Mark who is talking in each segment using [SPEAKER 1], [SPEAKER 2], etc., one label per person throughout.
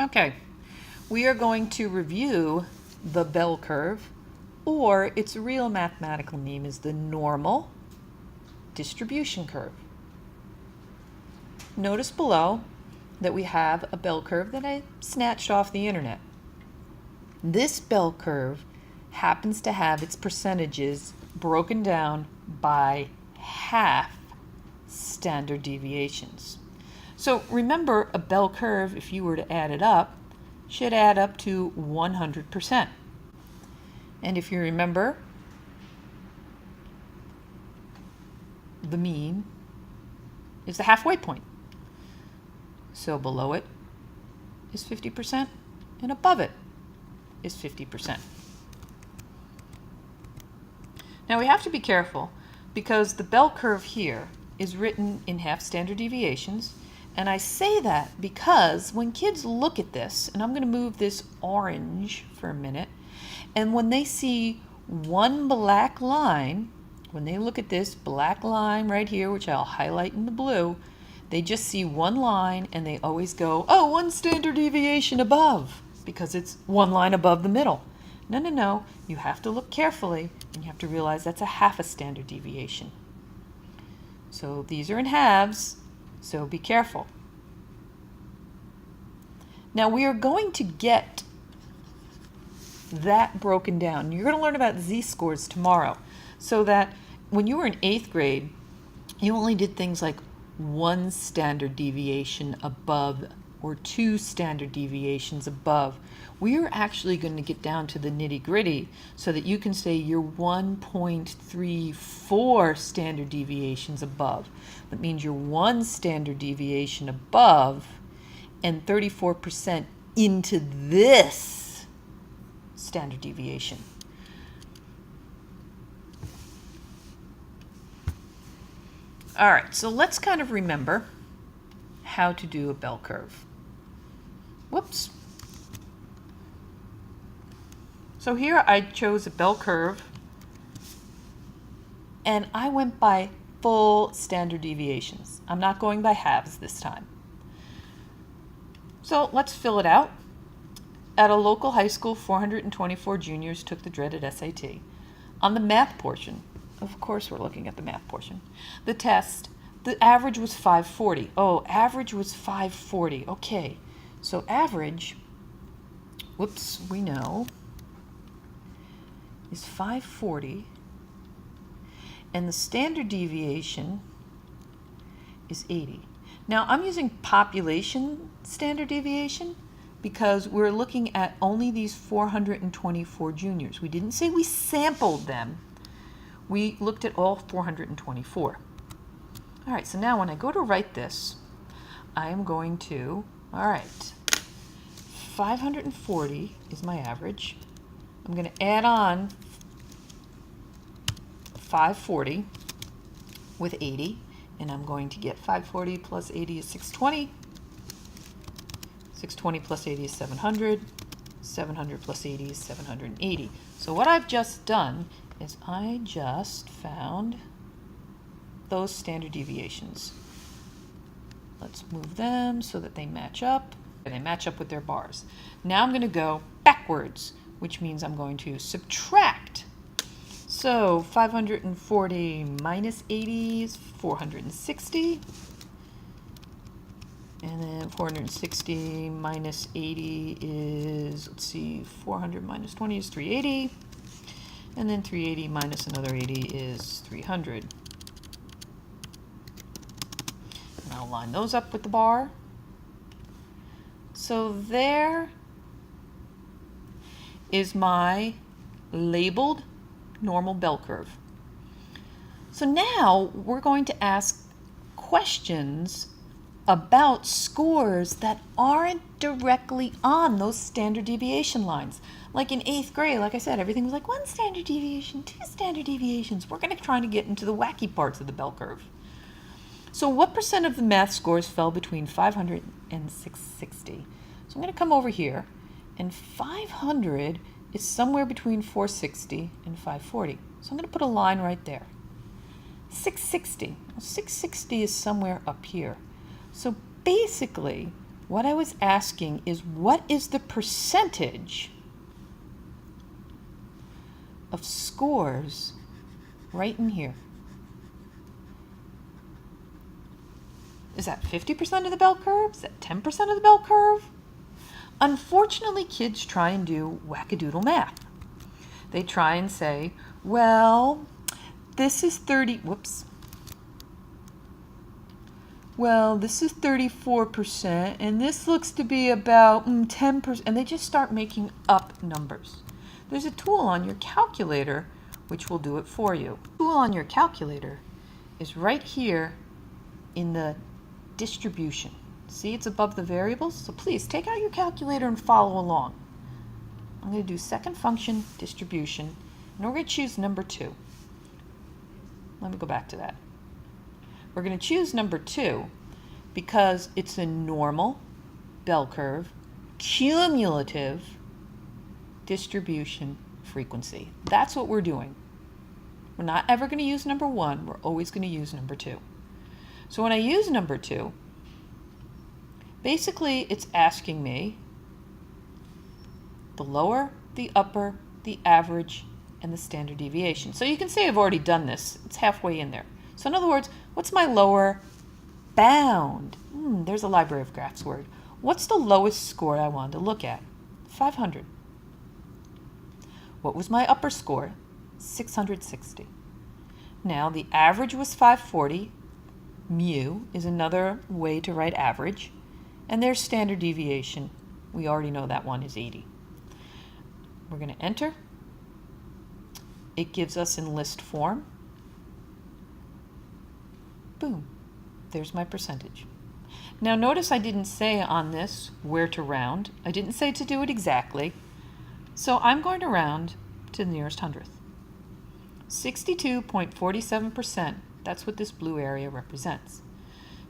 [SPEAKER 1] Okay, we are going to review the bell curve, or its real mathematical name is the normal distribution curve. Notice below that we have a bell curve that I snatched off the internet. This bell curve happens to have its percentages broken down by half standard deviations. So remember, a bell curve, if you were to add it up, should add up to 100%. And if you remember, the mean is the halfway point. So below it is 50% and above it is 50%. Now we have to be careful because the bell curve here is written in half standard deviations. And I say that because when kids look at this, and I'm going to move this orange for a minute, and when they see one black line, when they look at this black line right here, which I'll highlight in the blue, they just see one line and they always go, oh, 1 standard deviation above, because it's one line above the middle. No, no, no. You have to look carefully and you have to realize that's a half a standard deviation. So these are in halves. So be careful. Now we are going to get that broken down. You're going to learn about z-scores tomorrow, so that when you were in 8th grade, you only did things like 1 standard deviation above or 2 standard deviations above. We are actually going to get down to the nitty-gritty so that you can say you're 1.34 standard deviations above. That means you're 1 standard deviation above and 34% into this standard deviation. All right, so let's kind of remember how to do a bell curve. Whoops. So here I chose a bell curve and I went by full standard deviations. I'm not going by halves this time. So let's fill it out. At a local high school, 424 juniors took the dreaded SAT. On the math portion, of course we're looking at the math portion, the test, the average was 540. Oh, average was 540. Okay, so average, whoops, we know, is 540, and the standard deviation is 80. Now I'm using population standard deviation because we're looking at only these 424 juniors. We didn't say we sampled them. We looked at all 424. All right, so now when I go to write this, I am going to, all right, 540 is my average. I'm going to add on 540 with 80, and I'm going to get 540 plus 80 is 620. 620 plus 80 is 700. 700 plus 80 is 780. So what I've just done is I just found those standard deviations. Let's move them so that they match up. And they match up with their bars. Now I'm going to go backwards, which means I'm going to subtract. So 540 minus 80 is 460. And then 460 minus 80 is, let's see, 400 minus 20 is 380. And then 380 minus another 80 is 300. And I'll line those up with the bar. So there is my labeled normal bell curve. So now we're going to ask questions about scores that aren't directly on those standard deviation lines. Like in 8th grade, like I said, everything was like 1 standard deviation, 2 standard deviations. We're going to try to get into the wacky parts of the bell curve. So what percent of the math scores fell between 500 and 660? So I'm going to come over here, and 500 is somewhere between 460 and 540. So I'm going to put a line right there. 660. Well, 660 is somewhere up here. So basically, What I was asking is, what is the percentage of scores right in here? Is that 50% of the bell curve? Is that 10% of the bell curve? Unfortunately, kids try and do wackadoodle math. They try and say, well, this is 30, whoops. Well, this is 34%, and this looks to be about 10%, and they just start making up numbers. There's a tool on your calculator which will do it for you. The tool on your calculator is right here in the distribution. See, it's above the variables, so please take out your calculator and follow along. I'm going to do second function distribution, and we're going to choose number 2. Let me go back to that. We're going to choose number 2 because it's a normal bell curve, cumulative distribution frequency. That's what we're doing. We're not ever going to use number 1. We're always going to use number 2. So when I use number 2, basically it's asking me the lower, the upper, the average, and the standard deviation. So you can see I've already done this. It's halfway in there. So in other words, what's my lower bound? There's a Library of Graphs word. What's the lowest score I wanted to look at? 500. What was my upper score? 660. Now the average was 540. Mu is another way to write average. And there's standard deviation. We already know that one is 80. We're going to enter. It gives us in list form. Boom. There's my percentage. Now notice I didn't say on this where to round. I didn't say to do it exactly. So I'm going to round to the nearest hundredth. 62.47%. That's what this blue area represents.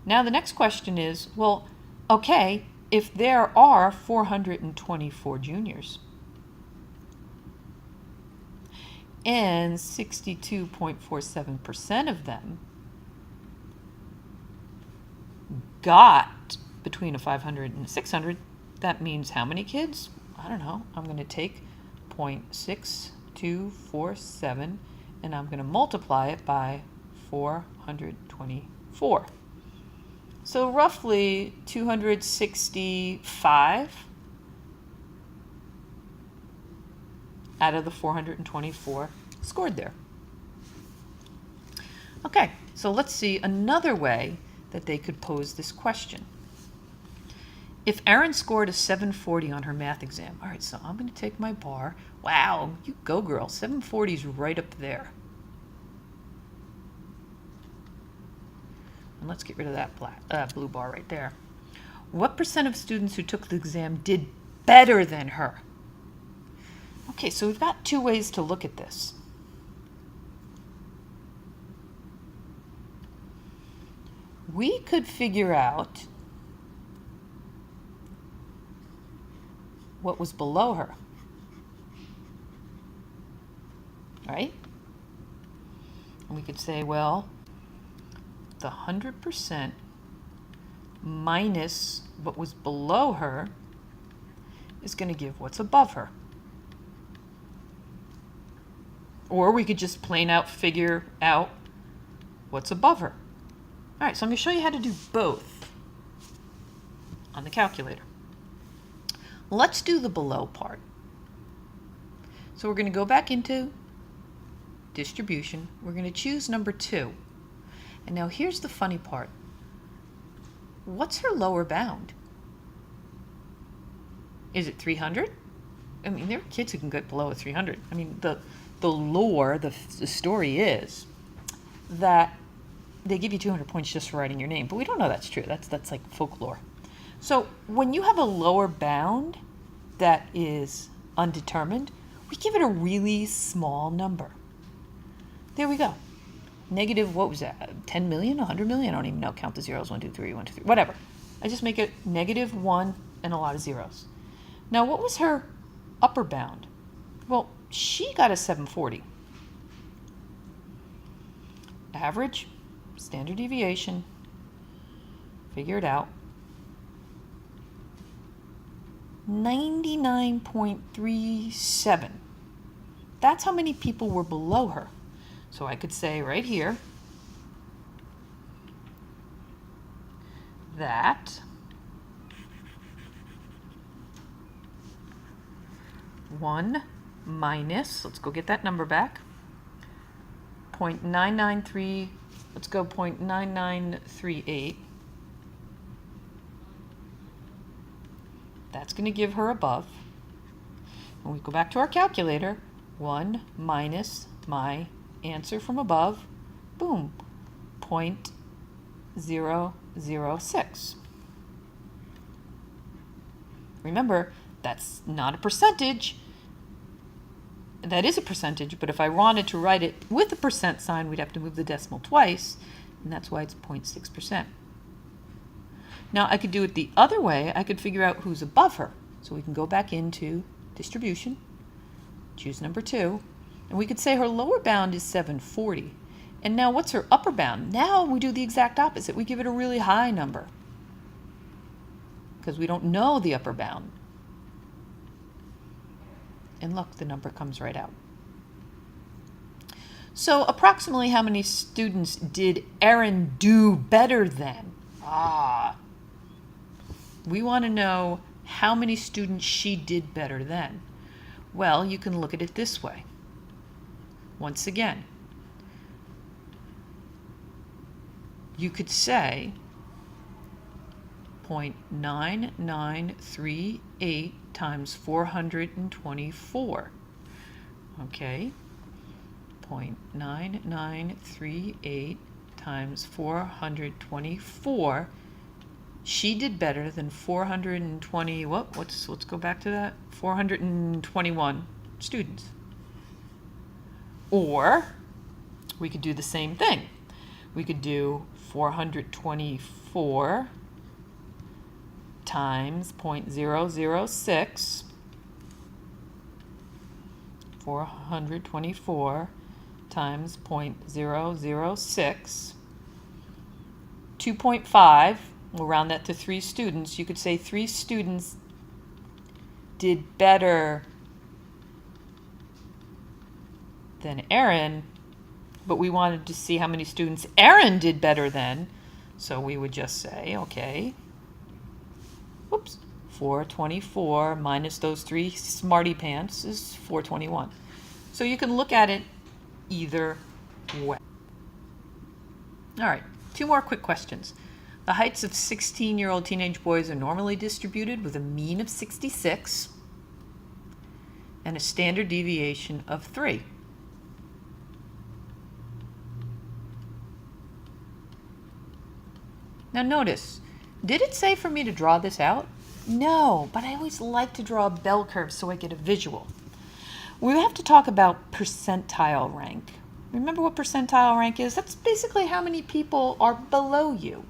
[SPEAKER 1] Now the next question is, well, okay, if there are 424 juniors and 62.47% of them got between a 500 and a 600, that means how many kids? I don't know. I'm going to take 0.6247 and I'm going to multiply it by 424. So roughly 265 out of the 424 scored there. Okay, so let's see another way that they could pose this question. If Erin scored a 740 on her math exam, all right, so I'm going to take my bar. Wow, you go girl, 740 is right up there. And let's get rid of that blue bar right there. What percent of students who took the exam did better than her? Okay, so we've got two ways to look at this. We could figure out what was below her, right? And we could say, well, the 100% minus what was below her is going to give what's above her. Or we could just plain out figure out what's above her. All right, so I'm going to show you how to do both on the calculator. Let's do the below part. So we're going to go back into distribution. We're going to choose number 2. And now here's the funny part. What's her lower bound? Is it 300? I mean, there are kids who can get below a 300. I mean, the lore, the story is that they give you 200 points just for writing your name, but we don't know that's true. That's like folklore. So when you have a lower bound that is undetermined, we give it a really small number. There we go. Negative, what was that? 10 million, 100 million? I don't even know. Count the zeros. 1, 2, 3, 1, 2, 3. Whatever. I just make it negative 1 and a lot of zeros. Now, what was her upper bound? Well, she got a 740. Average, standard deviation, figure it out. 99.37. That's how many people were below her. So I could say right here that 1 minus, let's go get that number back, 0.993, let's go 0.9938. That's going to give her above. When we go back to our calculator, 1 minus my answer from above, boom, 0.006. Remember, that's not a percentage. That is a percentage, but if I wanted to write it with a percent sign, we'd have to move the decimal twice, and that's why it's 0.6%. Now I could do it the other way. I could figure out who's above her. So we can go back into distribution, choose number 2, and we could say her lower bound is 740. And now what's her upper bound? Now we do the exact opposite. We give it a really high number because we don't know the upper bound. And look, the number comes right out. So approximately how many students did Erin do better than? We want to know how many students she did better than. Well, you can look at it this way. Once again, you could say 0.9938 times 424. Okay, 0.9938 times 424. She did better than 420, let's go back to that, 421 students. Or we could do the same thing. We could do 424 times 0.006, 424 times 0.006, 2.5, we'll round that to 3 students. You could say 3 students did better than Erin, but we wanted to see how many students Erin did better than, so we would just say, okay, 424 minus those 3 smarty pants is 421. So you can look at it either way. All right, 2 more quick questions. The heights of 16-year-old teenage boys are normally distributed with a mean of 66 and a standard deviation of 3. Now notice, did it say for me to draw this out? No, but I always like to draw a bell curve so I get a visual. We have to talk about percentile rank. Remember what percentile rank is? That's basically how many people are below you.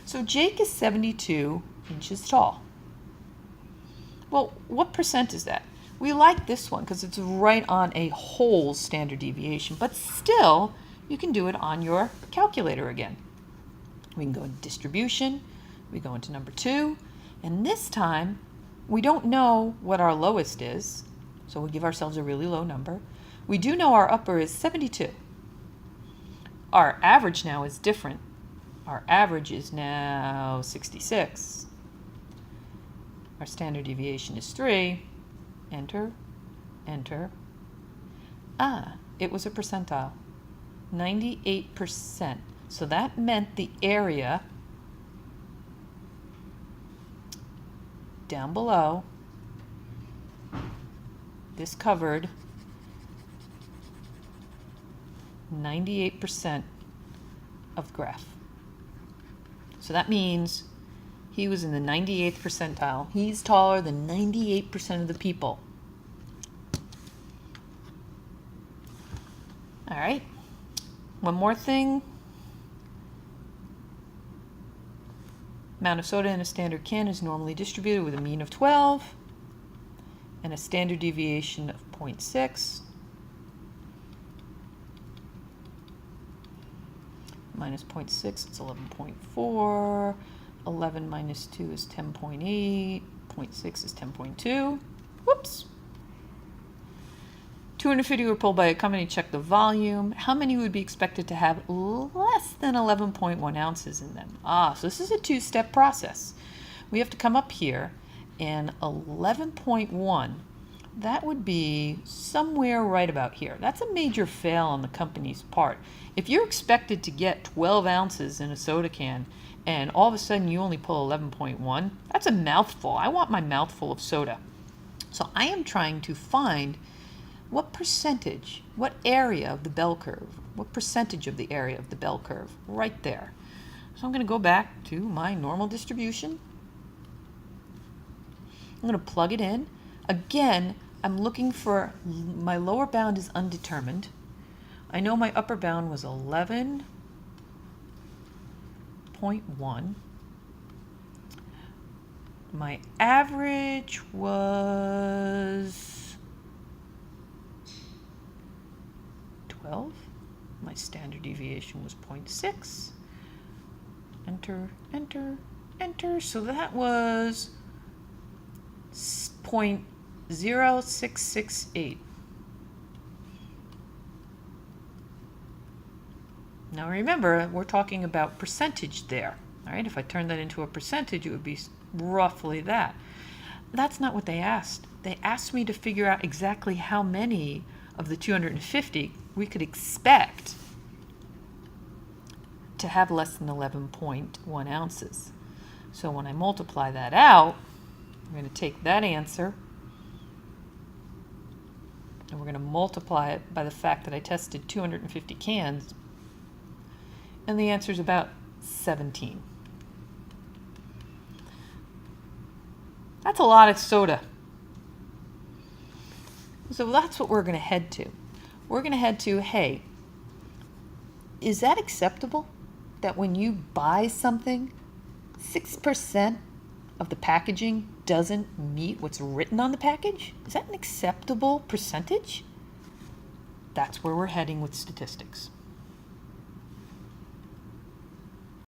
[SPEAKER 1] So Jake is 72 inches tall. Well, what percent is that? We like this one because it's right on a whole standard deviation, but still, you can do it on your calculator again. We can go into distribution, we go into number 2, and this time, we don't know what our lowest is, so we'll give ourselves a really low number. We do know our upper is 72. Our average now is different. Our average is now 66. Our standard deviation is 3. Enter, enter. It was a percentile. 98%. So that meant the area down below, this covered 98% of the graph. So that means he was in the 98th percentile. He's taller than 98% of the people. All right, one more thing. Amount of soda in a standard can is normally distributed with a mean of 12 and a standard deviation of 0.6. Minus 0.6, it's 11.4. 11 minus 2 is 10.8. 0.6 is 10.2. Whoops. 250 were pulled by a company. Check the volume. How many would be expected to have less than 11.1 ounces in them? So this is a two-step process. We have to come up here, and 11.1, that would be somewhere right about here. That's a major fail on the company's part. If you're expected to get 12 ounces in a soda can, and all of a sudden you only pull 11.1, that's a mouthful. I want my mouthful of soda. So I am trying to find what percentage, what area of the bell curve, what percentage of the area of the bell curve, right there. So I'm going to go back to my normal distribution. I'm going to plug it in. Again, I'm looking for, my lower bound is undetermined. I know my upper bound was 11.1. My average was 12. My standard deviation was 0.6. Enter, enter, enter. So that was 0.0668. Now remember, we're talking about percentage there. All right, if I turn that into a percentage, it would be roughly that. That's not what they asked. They asked me to figure out exactly how many of the 250 we could expect to have less than 11.1 ounces. So when I multiply that out, I'm going to take that answer and we're going to multiply it by the fact that I tested 250 cans, and the answer is about 17. That's a lot of soda. So that's what we're going to head to. We're going to head to, hey, is that acceptable that when you buy something, 6% of the packaging doesn't meet what's written on the package? Is that an acceptable percentage? That's where we're heading with statistics.